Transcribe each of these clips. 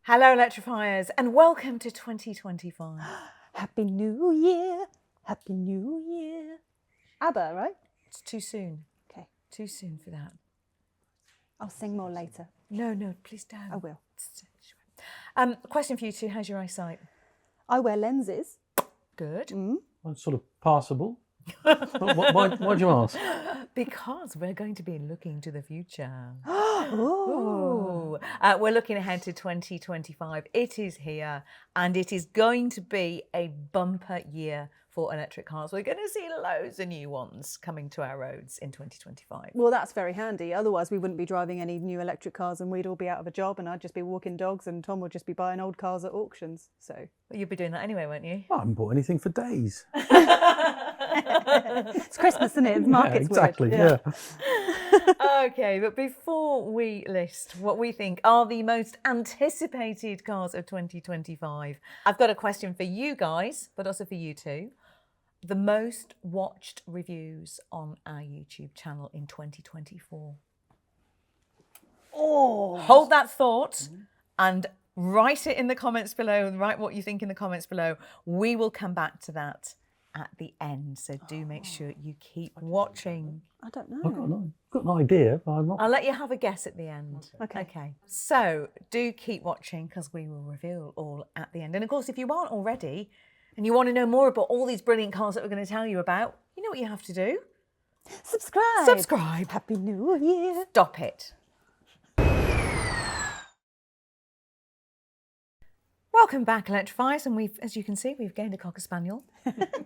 Hello Electrifiers and welcome to 2025. Happy New Year, Happy New Year. ABBA, right? It's too soon. Okay. Too soon for that. I'll sing more later. No, please don't. I will. Question for you two, how's your eyesight? I wear lenses. Good. Well, sort of passable. Why'd you ask? Because we're going to be looking to the future. Oh. We're looking ahead to 2025. It is here and it is going to be a bumper year for electric cars. We're going to see loads of new ones coming to our roads in 2025. Well, that's very handy. Otherwise, we wouldn't be driving any new electric cars and we'd all be out of a job and I'd just be walking dogs and Tom would just be buying old cars at auctions. So Well, you'd be doing that anyway, won't you? I haven't bought anything for days. it's Christmas, isn't it? The market's exactly, weird. yeah. Okay, but before we list what we think are the most anticipated cars of 2025, I've got a question for you guys, but also for you too. The most watched reviews on our YouTube channel in 2024. Oh. Hold that thought and write it in the comments below and write what you think in the comments below. We will come back to that at the end, so do make sure you keep watching. I don't know. I've got an idea, but I'm not. I'll let you have a guess at the end. Okay. So do keep watching because we will reveal all at the end. And of course, if you aren't already and you want to know more about all these brilliant cars that we're going to tell you about, you know what you have to do? Subscribe. Subscribe. Happy New Year. Stop it. Welcome back, Electrifiers, and as you can see, we've gained a Cocker Spaniel.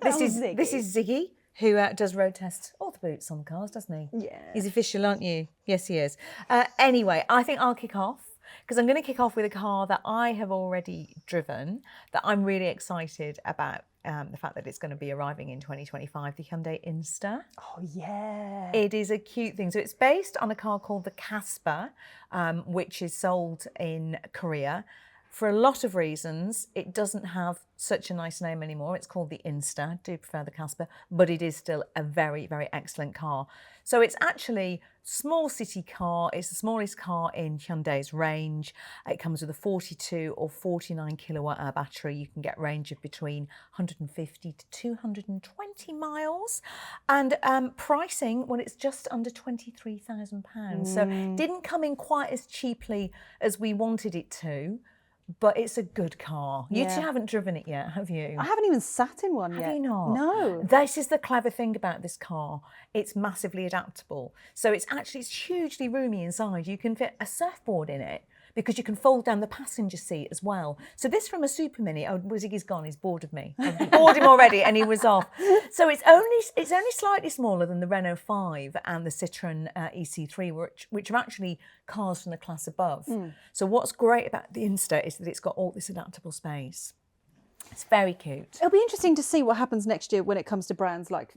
This is Ziggy, who does road tests all the boots on the cars, doesn't he? Yeah. He's official, aren't you? Yes, he is. Anyway, I think I'll kick off because I'm going to kick off with a car that I have already driven that I'm really excited about. The fact that it's going to be arriving in 2025, the Hyundai INSTER. Oh, yeah. It is a cute thing. So it's based on a car called the Casper, which is sold in Korea. For a lot of reasons, it doesn't have such a nice name anymore. It's called the INSTER. I do prefer the Casper, but it is still a very, very excellent car. So it's actually small city car. It's the smallest car in Hyundai's range. It comes with a 42 or 49 kilowatt hour battery. You can get range of between 150 to 220 miles. And pricing, well, it's just under £23,000. So it didn't come in quite as cheaply as we wanted it to. But it's a good car. You two haven't driven it yet, have you? I haven't even sat in one yet. Have you not? No. This is the clever thing about this car. It's massively adaptable. So it's hugely roomy inside. You can fit a surfboard in it because you can fold down the passenger seat as well. So this from a Super Mini, Ziggy's gone, he's bored of me. I've bored him already and he was off. So it's only slightly smaller than the Renault 5 and the Citroen EC3, which are actually cars from the class above. So what's great about the INSTER is that it's got all this adaptable space. It's very cute. It'll be interesting to see what happens next year when it comes to brands like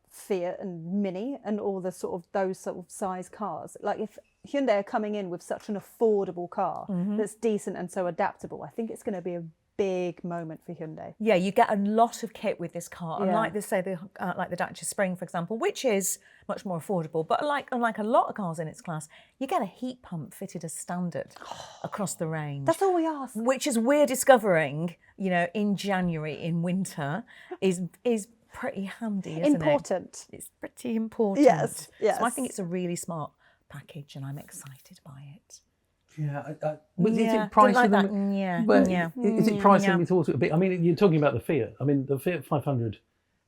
Fiat and Mini and all the those sort of size cars. Like if Hyundai are coming in with such an affordable car that's decent and so adaptable, I think it's going to be a big moment for Hyundai. Yeah, you get a lot of kit with this car, unlike like the Dacia Spring, for example, which is much more affordable. But unlike a lot of cars in its class, you get a heat pump fitted as standard across the range. That's all we ask. Which, as we're discovering, in January in winter, is pretty handy, isn't Important. It's pretty important. Yes. So I think it's a really smart package, and I'm excited by it. Yeah. Is it pricing? like that. Is it pricing we thought it would be? I mean, you're talking about the Fiat. I mean, the Fiat 500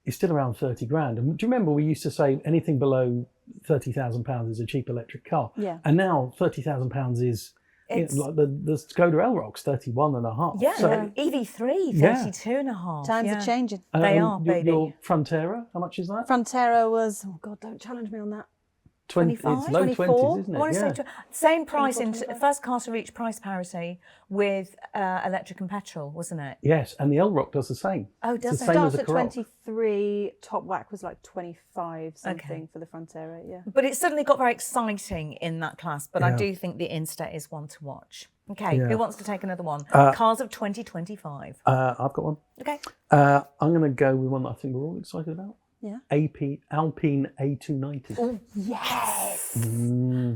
is still around 30 grand. And do you remember we used to say anything below £30,000 is a cheap electric car? Yeah. And now £30,000 is like the Skoda Elroq's 31 and a half. Yeah, So, EV3, 32 and a half. Times are changing. They are, baby. Your Frontera, how much is that? Frontera was, oh God, don't challenge me on that. 25? It's low 24? 20s, isn't it? I want to Yeah. say same price 24, in first car to reach price parity with electric and petrol, wasn't it? Yes, and the Elroq does the same. Oh, does It's it? the same as Starts a at Corolla. 23, top whack was like 25 something for the Frontera, yeah. But it's suddenly got very exciting in that class. But I Yeah. do think the INSTER is one to watch. Okay, Yeah. who wants to take another one? Cars of 2025. I've got one. Okay. I'm going to go with one that I think we're all excited about. Yeah. Alpine A290. Oh, yes.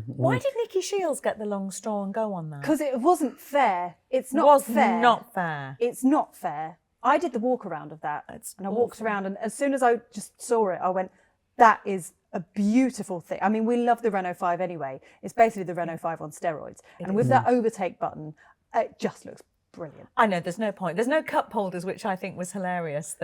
Why did Nikki Shields get the long straw and go on that? Because it wasn't fair. It's not was fair. not fair. It's not fair. I did the walk around of that. And I walked around, and as soon as I just saw it, I went, that is a beautiful thing. I mean, we love the Renault 5 anyway. It's basically the Renault 5 on steroids. And with that overtake button, it just looks brilliant. I know, there's no point. There's no cup holders, which I think was hilarious.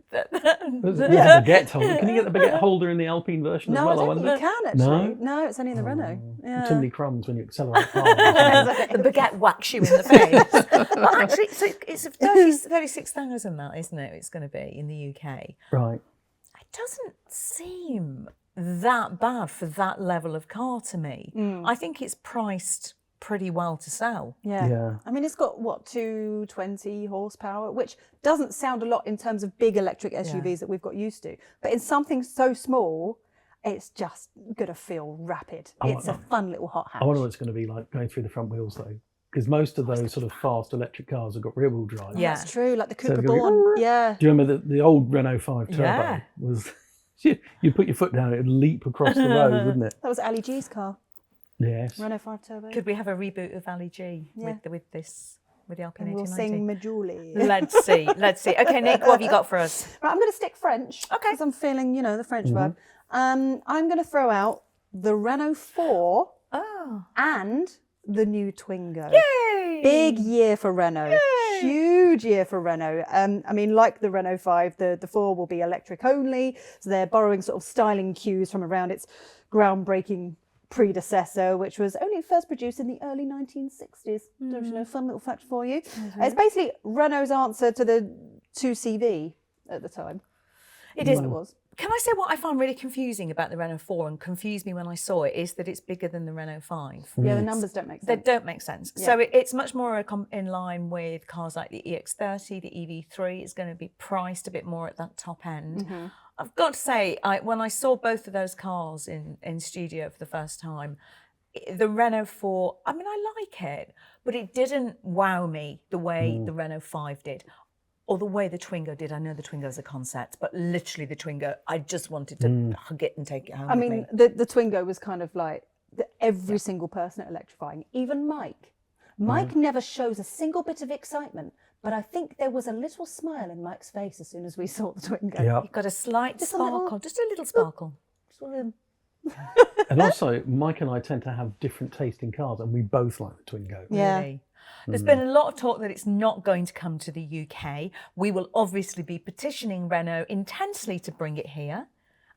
There's a baguette holder. Can you get the baguette holder in the Alpine version as well? I don't think you can actually. No, it's only in the Renault. Yeah. Too many crumbs when you accelerate far. The baguette whacks you in the face. Well, actually, so it's 36,000 that, isn't it? It's going to be in the UK. Right. It doesn't seem that bad for that level of car to me. I think it's priced pretty well to sell. Yeah. I mean, it's got, 220 horsepower, which doesn't sound a lot in terms of big electric SUVs that we've got used to. But in something so small, it's just going to feel rapid. It's a fun little hot hatch. I wonder what it's going to be like going through the front wheels, though. Because most of those sort of fast electric cars have got rear-wheel drive. Yeah. That's true, like the Cupra So Born. Yeah. Do you remember the old Renault 5 Turbo was... You put your foot down, it would leap across the road, wouldn't it? That was Ali G's car. Yes. Renault 5 Turbo. Could we have a reboot of Ali G with the Alpine A290? We'll sing Majuli. Let's see. Okay, Nick, what have you got for us? Right, I'm going to stick French. Okay. Because I'm feeling, the French vibe. I'm going to throw out the Renault 4 and the new Twingo. Yay! Big year for Renault. Yay! Huge year for Renault. I mean, like the Renault 5, the 4 will be electric only. So they're borrowing sort of styling cues from around its groundbreaking predecessor, which was only first produced in the early 1960s. Don't you know, fun little fact for you. It's basically Renault's answer to the 2CV at the time. It is. What it was. Can I say what I find really confusing about the Renault 4 and confused me when I saw it is that it's bigger than the Renault 5. Yeah, the numbers don't make sense. They don't make sense. Yeah. So it's much more in line with cars like the EX30, the EV3 is going to be priced a bit more at that top end. I've got to say, when I saw both of those cars in studio for the first time, the Renault 4, I mean, I like it, but it didn't wow me the way the Renault 5 did. Or the way the Twingo did. I know the Twingo is a concept, but literally the Twingo, I just wanted to hug it and take it home. I mean, the Twingo was kind of like every single person at Electrifying, even Mike. Mike never shows a single bit of excitement, but I think there was a little smile in Mike's face as soon as we saw the Twingo. Yep. You've got a slight sparkle, just a little sparkle. And also, Mike and I tend to have different taste in cars, and we both like the Twingo. Yeah. Really. There's been a lot of talk that it's not going to come to the UK. We will obviously be petitioning Renault intensely to bring it here.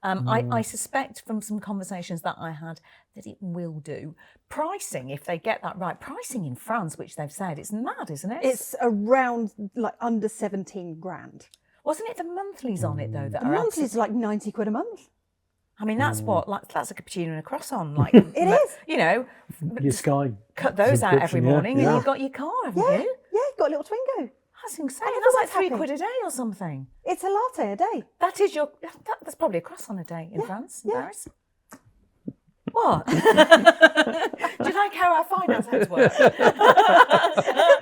I suspect from some conversations that I had that it will do. Pricing, if they get that right, pricing in France, which they've said, it's mad, isn't it? It's around like under 17 grand. Wasn't it the monthlies on it though? That The are monthly's like 90 quid a month. I mean, that's that's a cappuccino and a croissant. Like It is. You know, Your Sky. cut those out every subscription, yeah, morning yeah. and you've got your car, haven't Yeah, you? yeah, you've got a little Twingo. That's insane. And That's like everyone's £3 a day or something. It's a latte a day. That is that's probably a croissant a day in France, in yeah. Paris. What? Do you like how our finance heads work?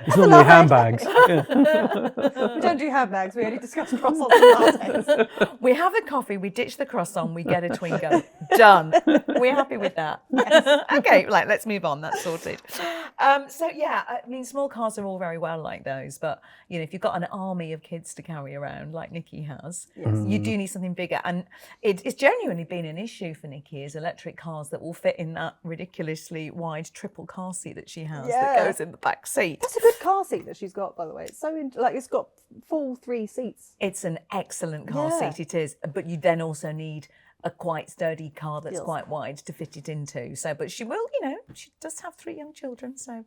It's normally handbags. We don't do handbags, we only discuss croissants and lattes. We have a coffee, we ditch the croissant, we get a Twingo. Done. We're happy with that. Yes. Okay, let's move on. That's sorted. So yeah, I mean, small cars are all very well like those, but if you've got an army of kids to carry around like Nikki has, you do need something bigger. And it's genuinely been an issue for Nikki is electric cars that will fit in that ridiculously wide triple car seat that she has that goes in the back seat. That's a good car seat that she's got, by the way. It's so it's got full 3 seats. It's an excellent car seat, it is. But you then also need a quite sturdy car that's quite wide to fit it into. So, but she will, she does have 3 young children. So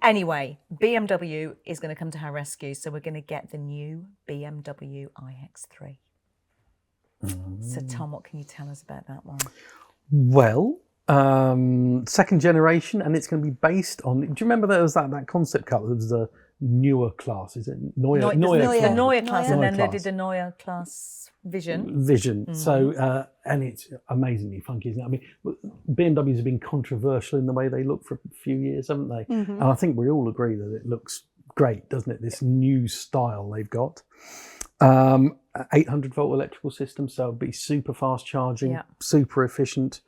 anyway, BMW is going to come to her rescue. So we're going to get the new BMW iX3. So Tom, what can you tell us about that one? Well, second generation, and it's going to be based on. Do you remember there was that concept car? There was a newer class. Is it Neue The Neue class, and then Neue they class. did the Neue class Vision. So, and it's amazingly funky, isn't it? I mean, BMWs have been controversial in the way they look for a few years, haven't they? And I think we all agree that it looks great, doesn't it? This new style they've got. 800 volt electrical system, so it'll be super fast charging, super efficient.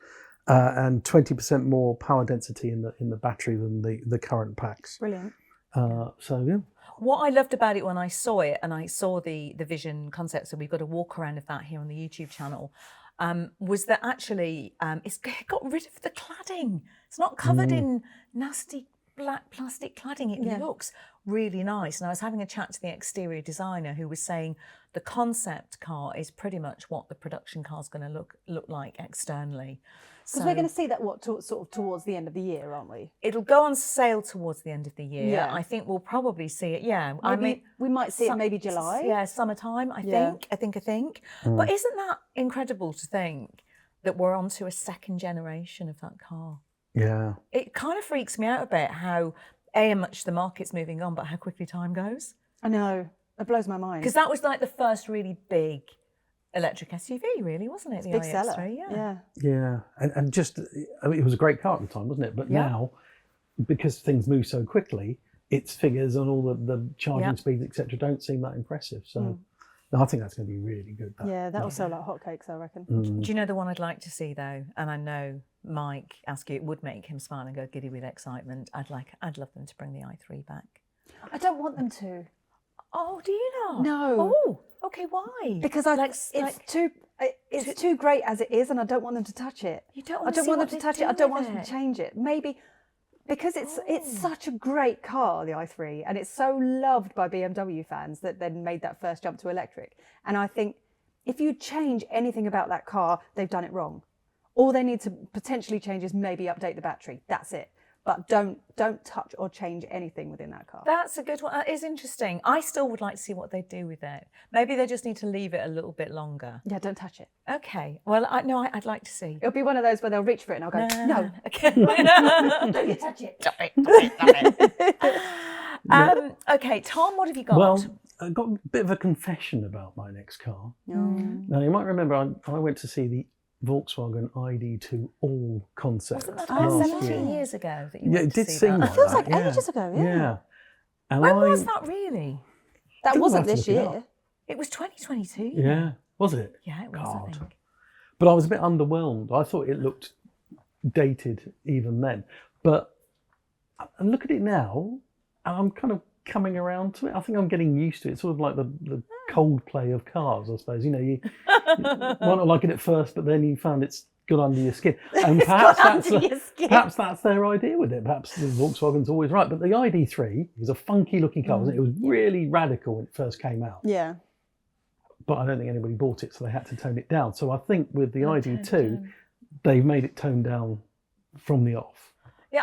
and 20% more power density in the battery than the current packs. Brilliant. So yeah. What I loved about it when I saw it, and I saw the vision concept, so we've got a walk around of that here on the YouTube channel, was that actually it's got rid of the cladding. It's not covered in nasty black plastic cladding. It looks really nice. And I was having a chat to the exterior designer who was saying the concept car is pretty much what the production car is going to look like externally. Because we're going to see that sort of towards the end of the year, aren't we? It'll go on sale towards the end of the year. Yeah. I think we'll probably see it. Yeah, maybe, I mean, we might see it maybe July. Yeah, summertime. I think. But isn't that incredible to think that we're onto a second generation of that car? Yeah. It kind of freaks me out a bit how much the market's moving on, but how quickly time goes. I know. It blows my mind. Because that was like the first really big electric SUV, really, wasn't it? The big iX3, seller. Yeah. And just, I mean, it was a great car at the time, wasn't it? But now, because things move so quickly, its figures and all the charging speeds, etc., don't seem that impressive. So no, I think that's going to be really good. That'll sell like hotcakes, I reckon. Do you know the one I'd like to see though? And I know Mike Askew, it would make him smile and go giddy with excitement. I'd love them to bring the i3 back. I don't want them to. Oh, do you not? No. Oh, okay. Why? Because it's too great as it is, and I don't want them to touch it. You don't. I don't want them to touch it. I don't want them to change it. Maybe because it's such a great car, the i3, and it's so loved by BMW fans that then made that first jump to electric. And I think if you change anything about that car, they've done it wrong. All they need to potentially change is maybe update the battery. That's it. But don't touch or change anything within that car. That's a good one. That is interesting. I still would like to see what they do with it. Maybe they just need to leave it a little bit longer. Yeah, don't touch it. Okay. Well, I'd like to see. It'll be one of those where they'll reach for it and I'll go, no. Okay. Don't you touch it. Stop it. Okay, Tom, what have you got? Well, I got a bit of a confession about my next car. Now, you might remember I went to see the Volkswagen ID2 All concept. Wasn't that about 17 years ago that you went it to did see seem that? like It feels that. like ages ago, yeah. And When was that really? That Didn't wasn't have to this look it year. up. It was 2022. Yeah, was it? Yeah, it was, God. I think. But I was a bit underwhelmed. I thought it looked dated even then. But I look at it now, and I'm kind of coming around to it. I think I'm getting used to it. It's sort of like the Coldplay of cars, I suppose. You know, you might not like it at first, but then you found it's good under your skin. And perhaps that's their idea with it. Perhaps the Volkswagen's always right. But the ID3 was a funky looking car, wasn't it? It was really radical when it first came out. Yeah. But I don't think anybody bought it, so they had to tone it down. So I think with the ID2, they've made it toned down from the off. Yeah,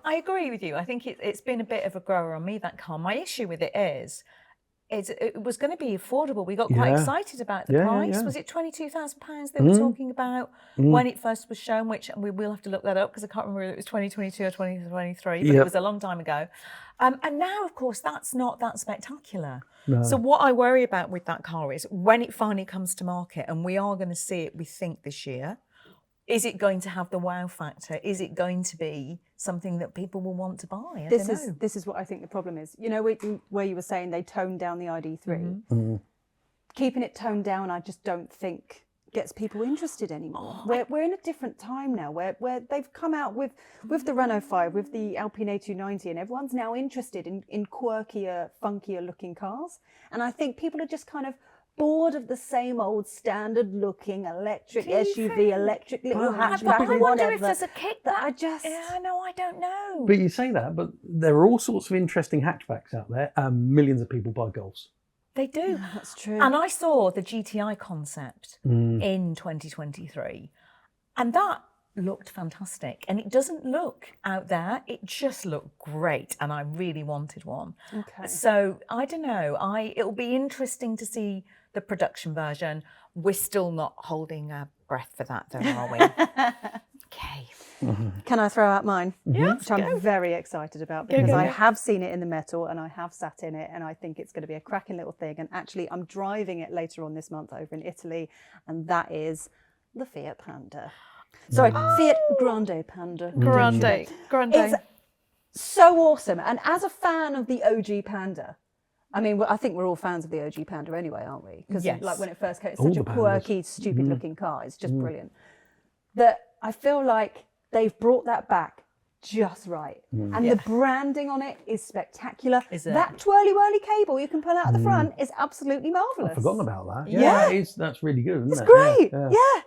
I agree with you. I think it's been a bit of a grower on me, that car. My issue with it is it was going to be affordable. We got quite excited about the price. Was it £22,000 they were talking about when it first was shown, which we will have to look that up because I can't remember if it was 2022 or 2023, but it was a long time ago. And now, of course, that's not that spectacular. No. So what I worry about with that car is when it finally comes to market, and we are going to see it, we think, this year, is it going to have the wow factor? Is it going to be something that people will want to buy? This is what I think the problem is. You know, where you were saying they toned down the ID3. Keeping it toned down, I just don't think gets people interested anymore. We're in a different time now where they've come out with the Renault 5, with the Alpine A290, and everyone's now interested in quirkier, funkier looking cars. And I think people are just kind of bored of the same old standard looking electric SUV, electric little hatchback, I wonder if there's a kick that I just... Yeah, no, I don't know. But you say that, but there are all sorts of interesting hatchbacks out there, and millions of people buy Golfs. They do. Yeah, that's true. And I saw the GTI concept in 2023, and that looked fantastic. And it doesn't look out there, it just looked great, and I really wanted one. Okay. So I don't know. It'll be interesting to see the production version. We're still not holding our breath for that, though, are we? Okay. Can I throw out mine? Yeah, which I'm very excited about because I have seen it in the metal and I have sat in it, and I think it's going to be a cracking little thing. And actually, I'm driving it later on this month over in Italy, and that is the Fiat Panda. Sorry, Fiat Grande Panda. Grande. It's so awesome. And as a fan of the OG Panda, I mean, I think we're all fans of the OG Panda anyway, aren't we? Because like when it first came, it's such a quirky, stupid looking car. It's just brilliant. I feel like they've brought that back just right. And the branding on it is spectacular. Is it? That twirly-whirly cable you can pull out the front is absolutely marvellous. I've forgotten about that. Yeah. That's really good, isn't It's it? great. Yeah. Yeah.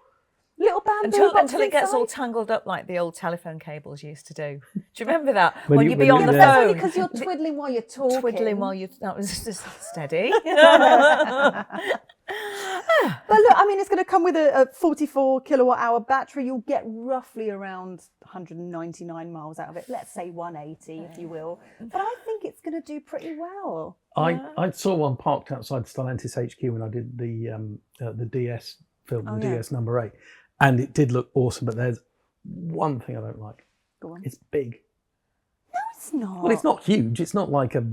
Little bamboo box Until it gets all inside. tangled up like the old telephone cables used to do. Do you remember that? When When you- you'd be when on you- the yeah. That's only phone. because you're twiddling while you're talking. Twiddling while you... That was just steady. But look, I mean, it's going to come with a 44 kilowatt hour battery. You'll get roughly around 199 miles out of it. Let's say 180, if you will. But I think it's going to do pretty well. I saw one parked outside Stellantis HQ when I did the DS film, the DS number 8, and it did look awesome. But there's one thing I don't like. Go on. It's big. No, it's not. Well, it's not huge. It's not like a.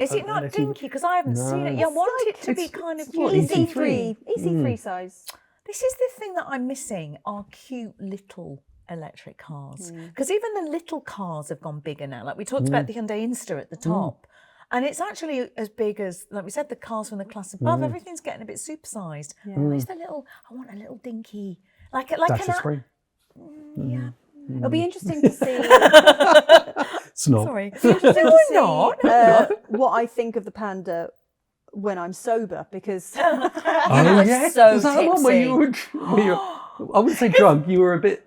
Is it not dinky? Because I haven't seen it. No. Yeah, I want it to be It's- kind of it's what, cute. EC3? EC3 size. This is the thing that I'm missing, are cute little electric cars. Because even the little cars have gone bigger now. Like we talked about the Hyundai INSTER at the top. And it's actually as big as, like we said, the cars from the class above. Everything's getting a bit supersized. Where's the little, I want a little dinky, like Dacia an... Spring. Yeah. It'll be interesting to see. Snob. Sorry. Interesting No, to I'm see not. what I think of the Panda when I'm sober, because Oh were yeah, so was that the one where you were? I wouldn't say drunk. You were a bit.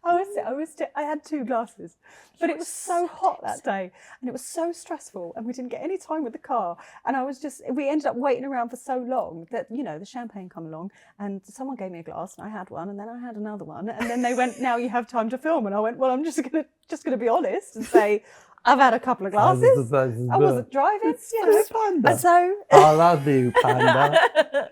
I had 2 glasses, but it was so hot that day and it was so stressful and we didn't get any time with the car. And we ended up waiting around for so long that, the champagne come along and someone gave me a glass and I had one and then I had another one. And then they went, now you have time to film. And I went, well, I'm just going to be honest and say, I've had a couple of glasses. I wasn't driving, Panda. And so I love you, Panda.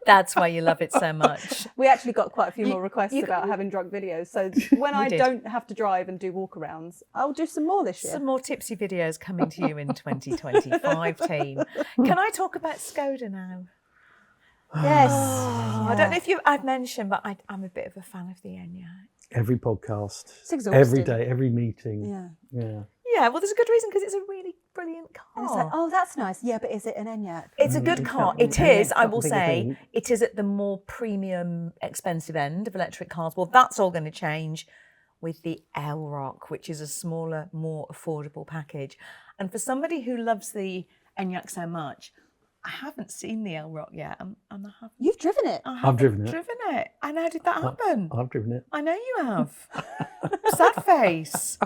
That's why you love it so much. we actually got quite a few more requests about having drunk videos. So when I did. don't have to drive and do walkarounds, I'll do some more this year. Some more tipsy videos coming to you in 2025, team. Can I talk about Skoda now? Yes. Oh, I don't know if I've mentioned, but I'm a bit of a fan of the Enyaq. Every podcast, It's exhausting. every day, every meeting. Yeah. Yeah, well, there's a good reason because it's a really brilliant car. And it's like, oh, that's nice. Yeah, but is it an Enyaq? It's a good car. It Enyaq's is, I got will a bigger say, thing. it is at the more premium, expensive end of electric cars. Well, that's all going to change with the Elroq, which is a smaller, more affordable package. And for somebody who loves the Enyaq so much, I haven't seen the Elroq yet, and I haven't. You've driven it. I haven't driven it. Driven it. And how did that happen? I've driven it. I know you have. Sad face.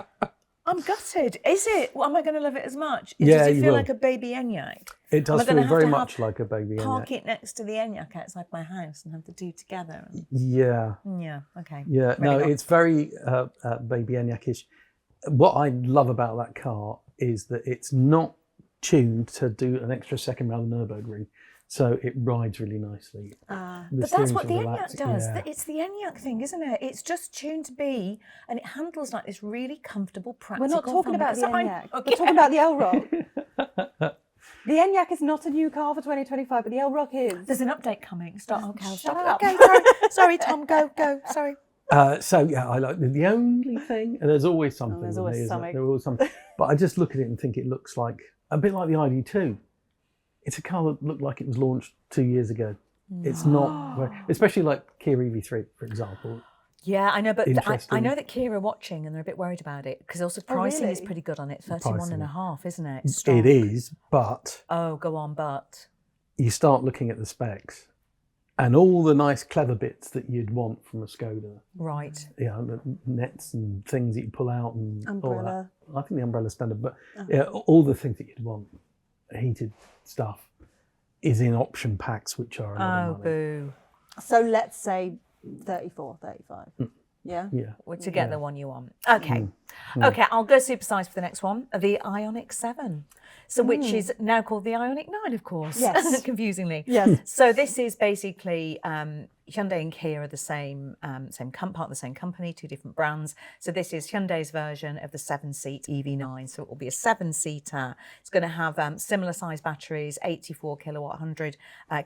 I'm gutted. Is it? Well, am I going to love it as much? Yeah, Does it you feel will. like a baby Enyaq? It does Am I gonna feel have very to much have- like a baby Park Enyaq. it next to the Enyaq outside my house and have the two together. Yeah, Yeah, okay. yeah. Ready, No, go. it's very baby Enyaq-ish. What I love about that car is that it's not tuned to do an extra second round the Nürburgring, so it rides really nicely. The But that's what the steering's Enyaq relaxed, does. yeah. It's the Enyaq thing, isn't it? It's just tuned to be, and it handles like this really comfortable, practical. We're not talking about the because Enyaq. okay. We're talking about the Elroq. The Enyaq is not a new car for 2025, but the Elroq is. There's an update coming. Stop. Okay, I'll Shut stop. up. Okay, sorry, Tom. Go. Sorry. So yeah, I like the only thing, and there's always something. there's with always me, isn't something. there? There's always something. But I just look at it and think it looks like a bit like the ID2. It's a car that looked like it was launched 2 years ago. It's not, especially like Kia EV3, for example. Yeah, I know, but I Interesting. know that Kia are watching and they're a bit worried about it because also pricing is really? pretty good on it. 31 and a half, isn't it? It's It strong. is, but Oh, go on, but. you start looking at the specs and all the nice clever bits that you'd want from a Skoda. Right. Yeah, the nets and things that you pull out and all Umbrella. that. I think the umbrella's standard, but yeah, all the things that you'd want, heated stuff, is in option packs, which are a lot Oh, of money. boo. So let's say 34, 35. Yeah? Yeah. Well, to get the one you want. Okay. Okay, I'll go supersize for the next one. The IONIQ 7. So which is now called the IONIQ 9, of course. Yes. Confusingly. Yes. So this is basically Hyundai and Kia are the same part of the same company, two different brands. So this is Hyundai's version of the 7-seat EV9. So it will be a 7-seater. It's going to have similar size batteries, 84 kilowatt, 100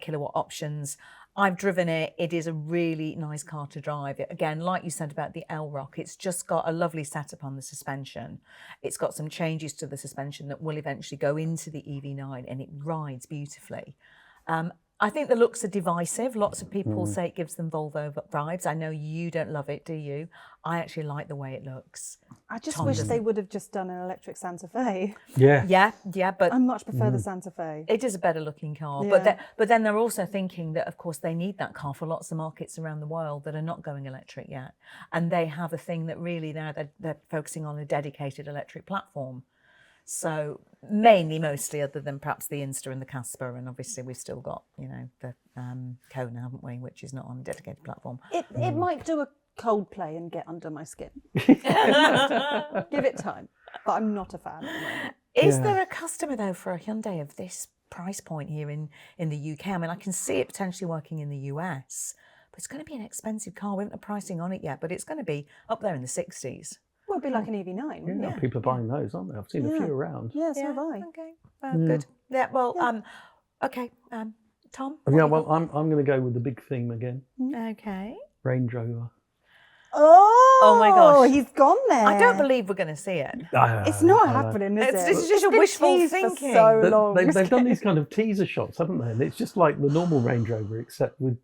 kilowatt options. I've driven it. It is a really nice car to drive. Again, like you said about the Elroq, it's just got a lovely setup on the suspension. It's got some changes to the suspension that will eventually go into the EV9 and it rides beautifully. I think the looks are divisive. Lots of people say it gives them Volvo vibes. I know you don't love it, do you? I actually like the way it looks. I just Tom wish doesn't. they would have just done an electric Santa Fe. Yeah. Yeah, but I much prefer the Santa Fe. it is a better looking car. Yeah. But then they're also thinking that, of course, they need that car for lots of markets around the world that are not going electric yet. And they have a thing that really now they're focusing on a dedicated electric platform. So mostly other than perhaps the Insta and the Casper, and obviously we've still got, the Kona, haven't we, which is not on a dedicated platform. It might do a Coldplay and get under my skin. Give it time. But I'm not a fan at the moment. Is there a customer, though, for a Hyundai of this price point here in the UK? I mean, I can see it potentially working in the US, but it's going to be an expensive car. We haven't got pricing on it yet, but it's going to be up there in the 60s. Well, it'd be like an EV9, wouldn't Yeah, it? people are buying those, aren't they? I've seen a few around. Yeah, so have I. Okay, good. Yeah, well, okay, Tom? Yeah, well, I'm going to go with the big theme again. Okay. Range Rover. Oh my gosh. He's gone there. I don't believe we're going to see it. It's not happening, is it? It's just a been wishful teased for thinking. so long. They've done these kind of teaser shots, haven't they? And it's just like the normal Range Rover, except with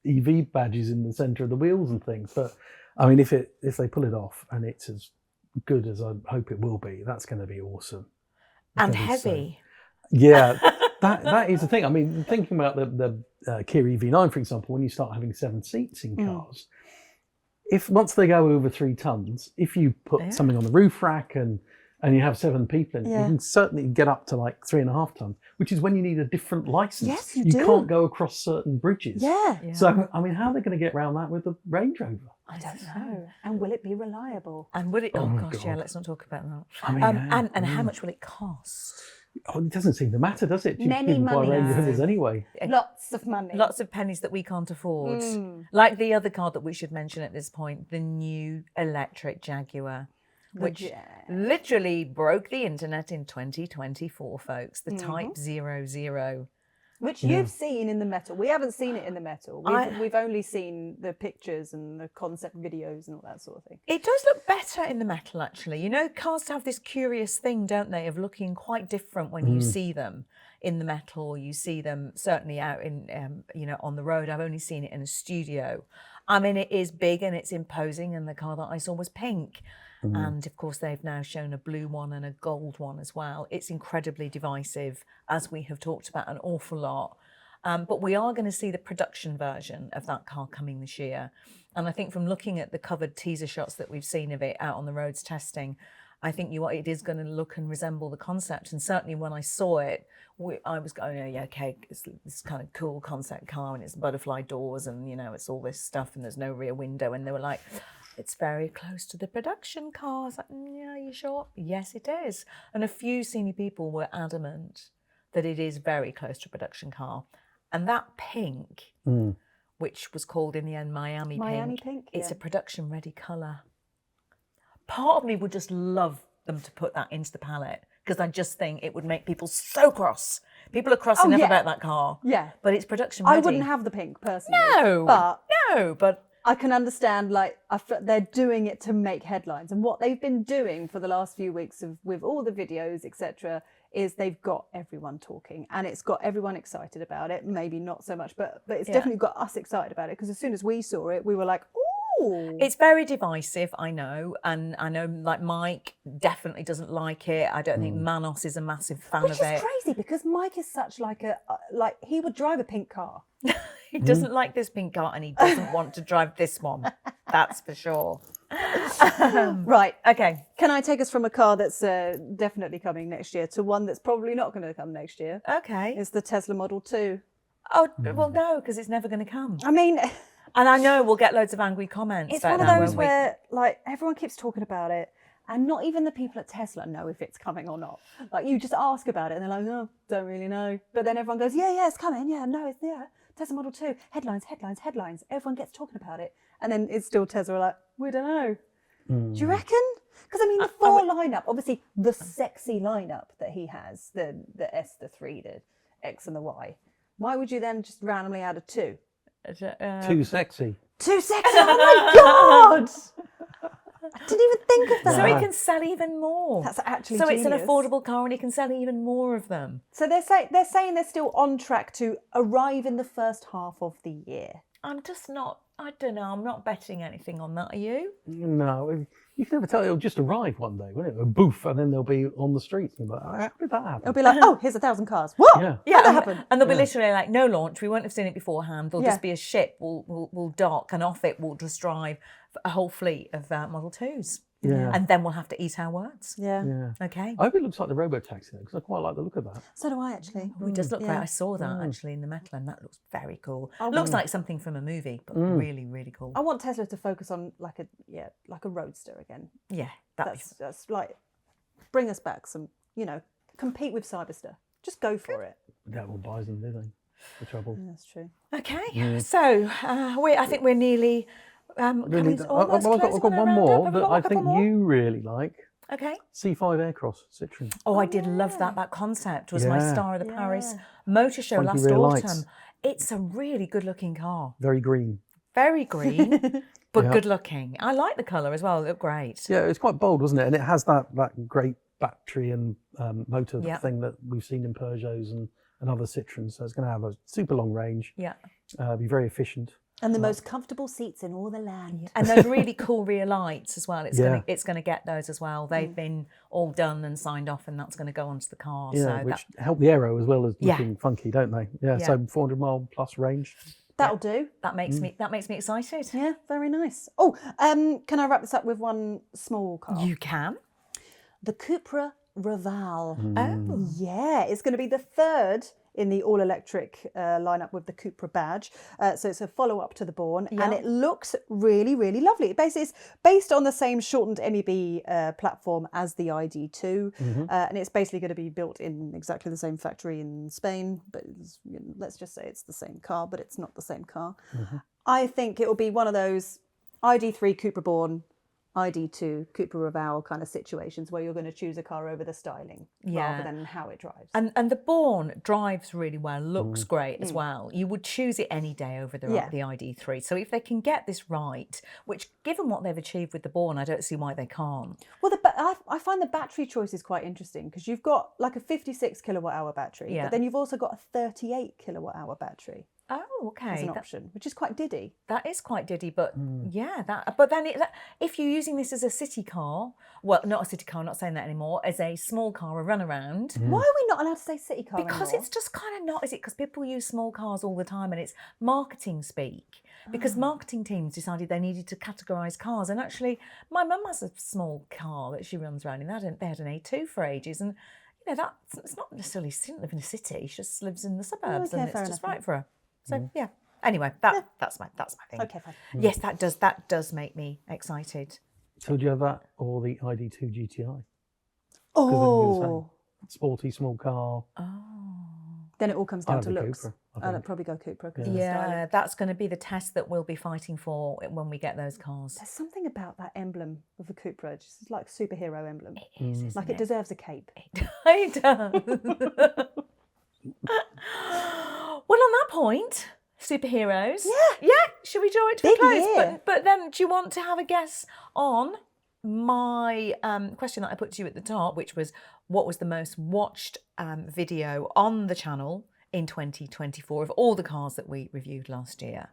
EV badges in the centre of the wheels and things. But I mean, if they pull it off and it's as good as I hope it will be, that's going to be awesome. And heavy. Yeah, that is the thing. I mean, thinking about the Kia EV9, for example, when you start having 7 seats in cars, if once they go over 3 tons, if you put something on the roof rack and you have 7 people in it, you can certainly get up to like 3.5 tons, which is when you need a different license. Yes, you do. do. Can't go across certain bridges. Yeah. So, I mean, how are they going to get around that with the Range Rover? I don't know. And will it be reliable? And would it? Oh, Oh, gosh, God. yeah. Let's not talk about that. I mean, and how much will it cost? Oh, it doesn't seem to matter, does it? Many People buy money. Range Rovers anyway. Lots of money. Lots of pennies that we can't afford. Like the other car that we should mention at this point, the new electric Jaguar, which literally broke the internet in 2024, folks. The Type 00. Which you've seen in the metal. We haven't seen it in the metal. We've only seen the pictures and the concept videos and all that sort of thing. It does look better in the metal, actually. You know, cars have this curious thing, don't they, of looking quite different when you see them in the metal. You see them certainly out in, on the road. I've only seen it in a studio. I mean, it is big and it's imposing, and the car that I saw was pink. And of course, they've now shown a blue one and a gold one as well. It's incredibly divisive, as we have talked about an awful lot. But we are going to see the production version of that car coming this year. And I think from looking at the covered teaser shots that we've seen of it out on the roads testing, I think it is going to look and resemble the concept. And certainly when I saw it, I was going, oh, yeah, okay, it's this kind of cool concept car and it's butterfly doors and, it's all this stuff and there's no rear window. And they were like, it's very close to the production car. I was like, yeah, are you sure? Yes, it is. And a few senior people were adamant that it is very close to a production car. And that pink, which was called in the end Miami pink, it's a production ready colour. Part of me would just love them to put that into the palette because I just think it would make people so cross. People are cross enough about that car. Yeah. But it's production ready. I wouldn't have the pink personally. No, but I can understand, they're doing it to make headlines. And what they've been doing for the last few weeks with all the videos, etc., is they've got everyone talking. And it's got everyone excited about it. Maybe not so much, but it's definitely got us excited about it. Because as soon as we saw it, we were like, ooh. It's very divisive, I know. And I know, Mike definitely doesn't like it. I don't think Manos is a massive fan of it. Which is crazy, because Mike is such he would drive a pink car. He doesn't like this pink car and he doesn't want to drive this one. That's for sure. Right. Okay. Can I take us from a car that's definitely coming next year to one that's probably not going to come next year? Okay. It's the Tesla Model 2. Oh, well, no, because it's never going to come. I mean... And I know we'll get loads of angry comments. It's about one of that, those won't we? where, everyone keeps talking about it. And not even the people at Tesla know if it's coming or not. You just ask about it and they're like, oh, don't really know. But then everyone goes, yeah, it's coming. Yeah, no, it's Tesla Model 2. Headlines. Everyone gets talking about it. And then it's still Tesla like, we don't know. Do you reckon? Because, I mean, the 4 lineup, obviously the sexy lineup that he has, the S, the 3, the X and the Y. Why would you then just randomly add a 2? Too sexy. Too sexy? Oh, my God! I didn't even think of that. So it can sell even more. That's actually so genius. it's an affordable car and it can sell even more of them. So they're saying they're still on track to arrive in the first half of the year. I'm just not, I don't know, I'm not betting anything on that, are you? No, you can never tell. It'll just arrive one day, won't it? A boof, and then they'll be on the streets. And you're like, how did that happen? It'll be like, oh, here's 1,000 cars. What? Yeah. Yeah, How'd that happen? and they'll be literally like, no launch, we won't have seen it beforehand. There'll Yeah. just be a ship, we'll dock, and off it we'll just drive a whole fleet of Model 2s. Yeah. And then we'll have to eat our words. Yeah. Yeah. Okay. I hope it looks like the robo-taxi, because I quite like the look of that. So do I, actually. Oh, it does look Yeah. great. I saw that actually in the metal, and that looks very cool. Looks like something from a movie, but really, really cool. I want Tesla to focus on like a roadster again. Yeah, That's like, bring us back some, compete with Cyberster. Just go for it. No one buys them, do they? The trouble. That's true. okay. So I think we're nearly. Really, coming I've almost got closing one our more roundup. Have we that got I a couple think more? you really like. Okay. C5 Aircross, Citroen. Oh, I did love that. That concept was my Yeah. star of the Paris Motor Show Funky last rear autumn. lights. It's a really good-looking car. Very green. Very green, but Yeah. good-looking. I like the colour as well. It looked great. Yeah, it's quite bold, wasn't it? And it has that great battery and motor Yeah. thing that we've seen in Peugeots and other Citroens. So it's going to have a super long range, Yeah. be very efficient. And the most comfortable seats in all the land. And those really cool rear lights as well. Yeah. It's gonna get those as well. They've been all done and signed off, and that's going to go onto the car. Yeah, so which help the aero as well as Yeah. looking funky, don't they? Yeah, Yeah. so 400 mile plus range. That'll do. that makes me excited. Yeah, very nice. Oh, can I wrap this up with one small car? You can. The Cupra Raval. Oh. Yeah, it's going to be the third in the all-electric lineup with the Cupra badge. So it's a follow-up to the Born, and it looks really, really lovely. It's based on the same shortened MEB platform as the ID2, and it's basically going to be built in exactly the same factory in Spain, but let's just say it's the same car, but it's not the same car. I think it will be one of those ID3 Cupra Born, ID2 Cupra Raval kind of situations where you're going to choose a car over the styling rather than how it drives. And the Born drives really well, looks great as well. You would choose it any day over the ID3. So if they can get this right, which given what they've achieved with the Born, I don't see why they can't. Well, I find the battery choice is quite interesting because you've got like a 56 kilowatt hour battery, but then you've also got a 38 kilowatt hour battery. Oh, okay. As an option, which is quite diddy. That is quite diddy, but but then if you're using this as a city car, well, not a city car, I'm not saying that anymore, as a small car, a runaround. Why are we not allowed to say city car Because anymore? it's just kind of not, is it? Because people use small cars all the time and it's marketing speak. Because marketing teams decided they needed to categorise cars. And actually, my mum has a small car that she runs around in. They had an A2 for ages. And, it's not necessarily, she doesn't live in a city. She just lives in the suburbs and it's just right for her. So, yeah. Anyway, that's my thing. Okay, fine. Yes, that does make me excited. So do you have that or the ID2 GTI? Oh. Sporty, small car. Then it all comes down I'd to have the looks. Cupra, I'd probably go Cupra because Yeah, that's going to be the test that we'll be fighting for when we get those cars. There's something about that emblem of the Cupra, just like a superhero emblem. It is, isn't Like it deserves a cape. It does. Well, on that point, superheroes. Yeah. Should we draw it to a Big close? year. But then, do you want to have a guess on my question that I put to you at the top, which was what was the most watched video on the channel in 2024 of all the cars that we reviewed last year?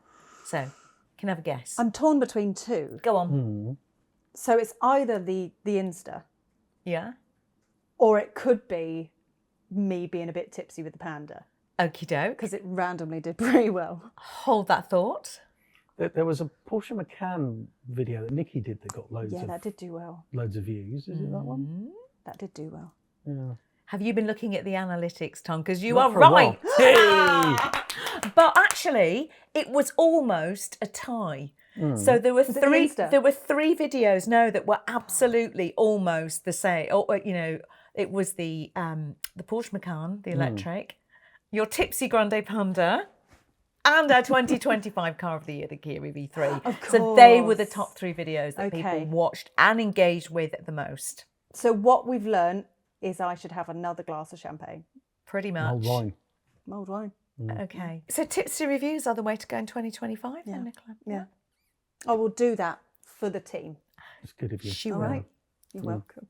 So, can I have a guess? I'm torn between two. Go on. So it's either the INSTER Yeah. or it could be me being a bit tipsy with the Panda Okie doke. because it randomly did pretty well. Hold that thought. There was a Porsche Macan video that Nikki did that got loads Yeah, that did do well. of views. Is it that one? That did do well. Yeah. Have you been looking at the analytics, Tom? Because you Not are for a while. right. Hey! But actually, it was almost a tie. So there were it the three. Insta? There were three videos, that were absolutely almost the same. It was the Porsche Macan, the electric, your tipsy Grande Panda, and our 2025 car of the year, the Kia EV3. Of So they were the course. top three videos that Okay. people watched and engaged with the most. So what we've learned is I should have another glass of champagne. Pretty much. Old wine. Mulled wine. Okay. So tipsy reviews are the way to go in 2025 then, Nicola? Yeah. I will do that for the team. It's good of you. She All will. right. You're welcome.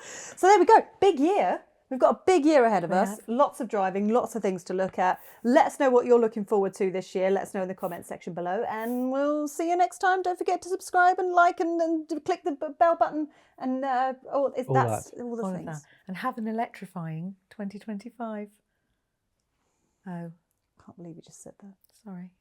So there we go. Big year. We've got a big year ahead of us. Lots of driving, lots of things to look at. Let us know what you're looking forward to this year. Let us know in the comments section below. And we'll see you next time. Don't forget to subscribe and like and click the bell button. And all the All of things. that. And have an electrifying 2025. Oh, Can't believe you just said that. sorry.